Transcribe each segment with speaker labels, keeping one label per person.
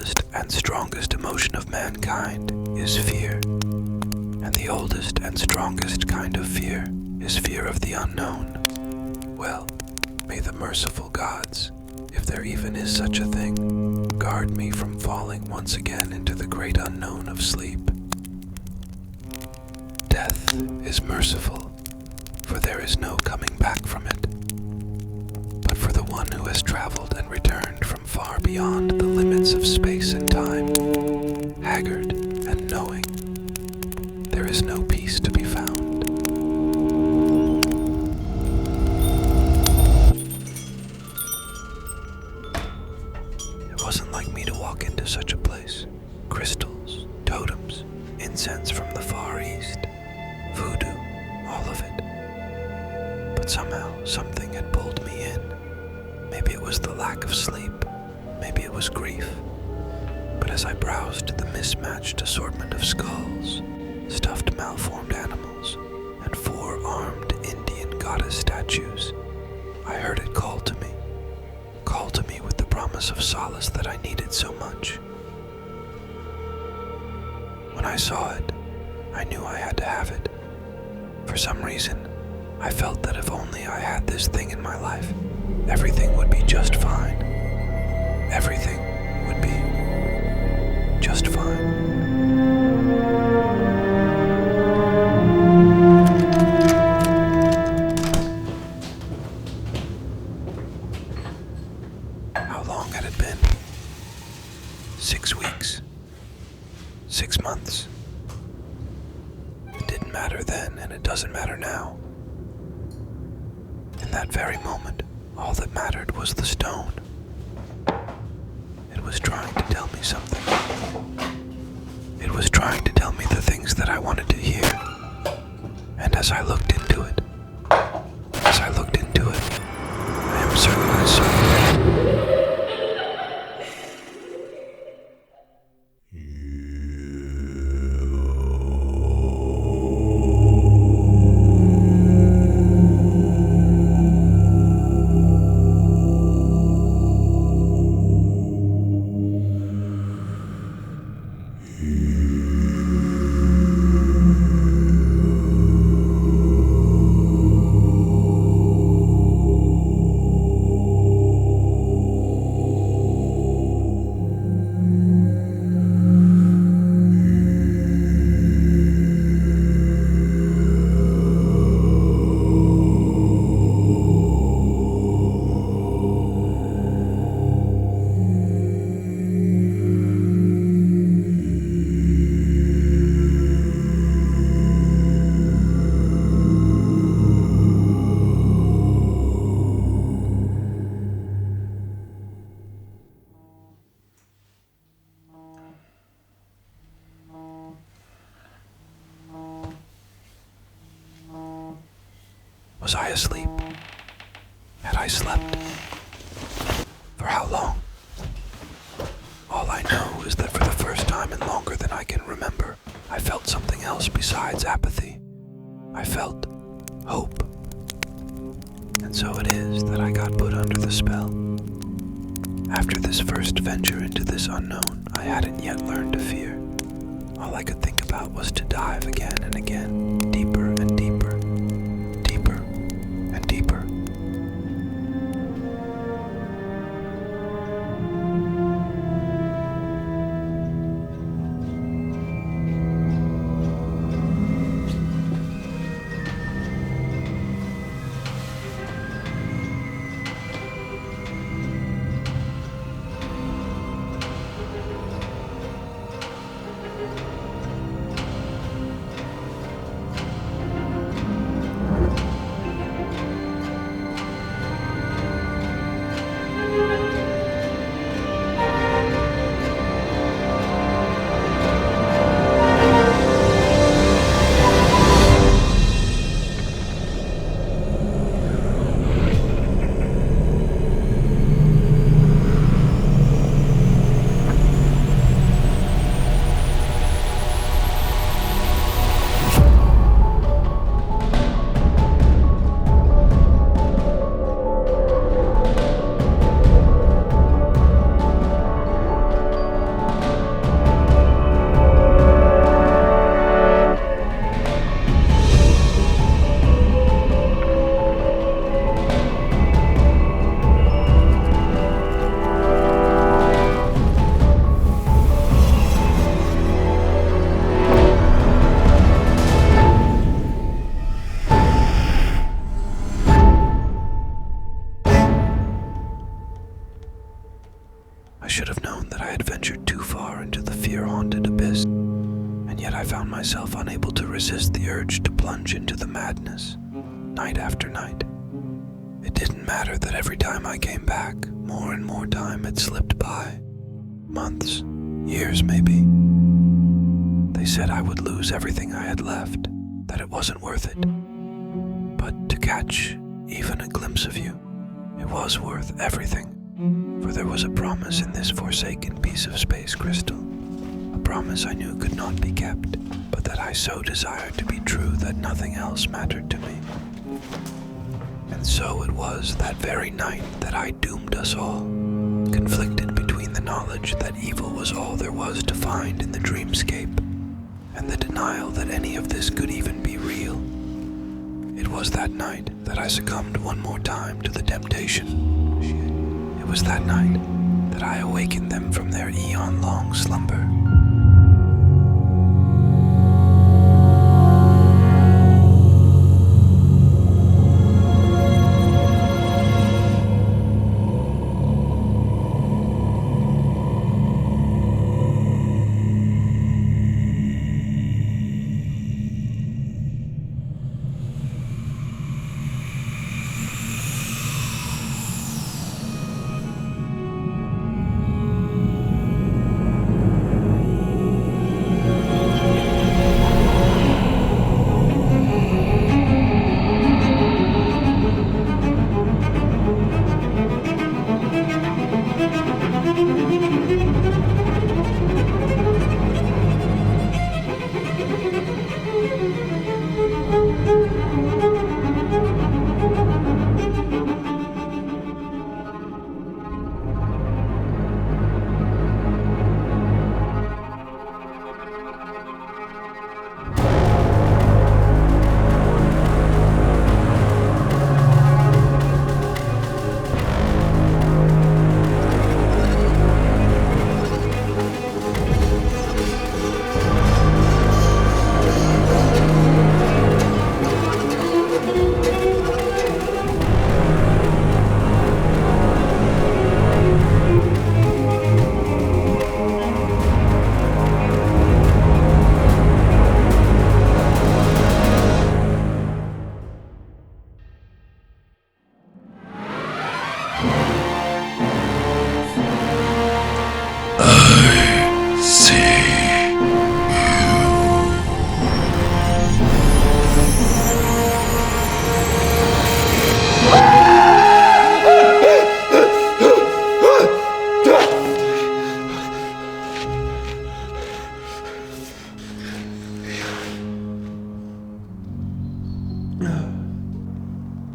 Speaker 1: oldest and strongest emotion of mankind is fear. And the oldest and strongest kind of fear is fear of the unknown. Well, may the merciful gods, if there even is such a thing, guard me from falling once again into the great unknown of sleep. Death is merciful, for there is no coming back from it. But for the one who has traveled and returned from far beyond the limits of space and time, haggard and knowing, there is no peace to be found. It wasn't like me to walk into such a place. Crystals, totems, incense from the Far East, voodoo, all of it. But somehow something had pulled me in. Maybe it was the lack of sleep, maybe it was grief. But as I browsed the mismatched assortment of skulls, stuffed malformed animals, and 4-armed Indian goddess statues, I heard it call to me with the promise of solace that I needed so much. When I saw it, I knew I had to have it. For some reason, I felt that if only I had this thing in my life, everything would be just fine. Everything would be just fine. How long had it been? 6 weeks? 6 months? It didn't matter then, and it doesn't matter now. In that very moment, all that mattered was the stone. It was trying to tell me something. It was trying to tell me the things that I wanted to hear. And as I looked into it, I am certain I saw it. Was I asleep? Had I slept? For how long? All I know is that for the first time in longer than I can remember, I felt something else besides apathy. I felt hope. And so it is that I got put under the spell. After this first venture into this unknown, I hadn't yet learned to fear. All I could think about was to dive again and again, deeper and deeper, deeper and deeper. had ventured too far into the fear-haunted abyss, and yet I found myself unable to resist the urge to plunge into the madness, night after night. It didn't matter that every time I came back, more and more time had slipped by. Months, years maybe. They said I would lose everything I had left, that it wasn't worth it. But to catch even a glimpse of you, it was worth everything. For there was a promise in this forsaken piece of space crystal, a promise I knew could not be kept, but that I so desired to be true that nothing else mattered to me. And so it was that very night that I doomed us all, conflicted between the knowledge that evil was all there was to find in the dreamscape, and the denial that any of this could even be real. It was that night that I succumbed one more time to the temptation. It was that night that I awakened them from their eon-long slumber.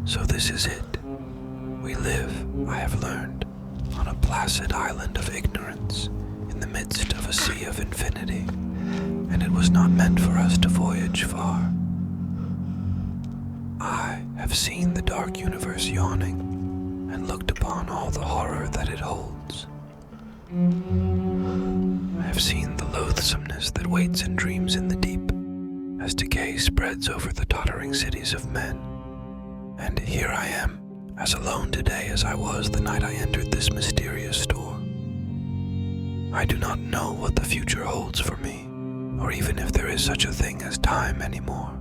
Speaker 1: So this is it. We live, I have learned, on a placid island of ignorance, in the midst of a sea of infinity, and it was not meant for us to voyage far. I have seen the dark universe yawning, and looked upon all the horror that it holds. I have seen the loathsomeness that waits and dreams in the deep, as decay spreads over the tottering cities of men. And here I am, as alone today as I was the night I entered this mysterious store. I do not know what the future holds for me, or even if there is such a thing as time anymore.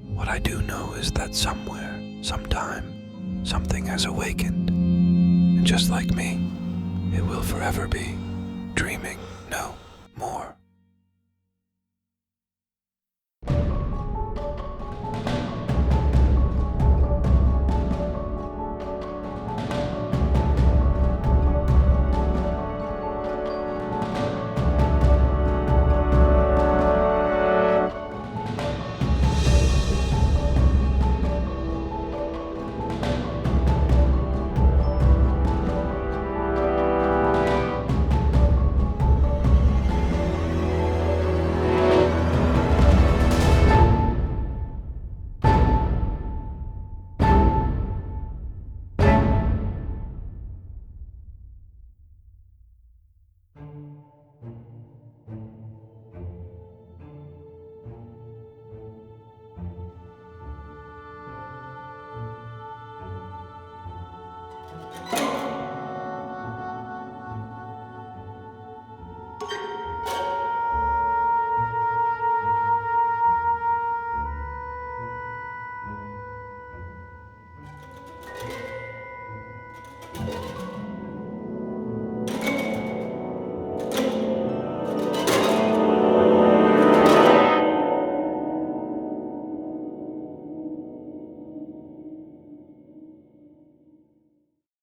Speaker 1: What I do know is that somewhere, sometime, something has awakened, and just like me, it will forever be dreaming no more.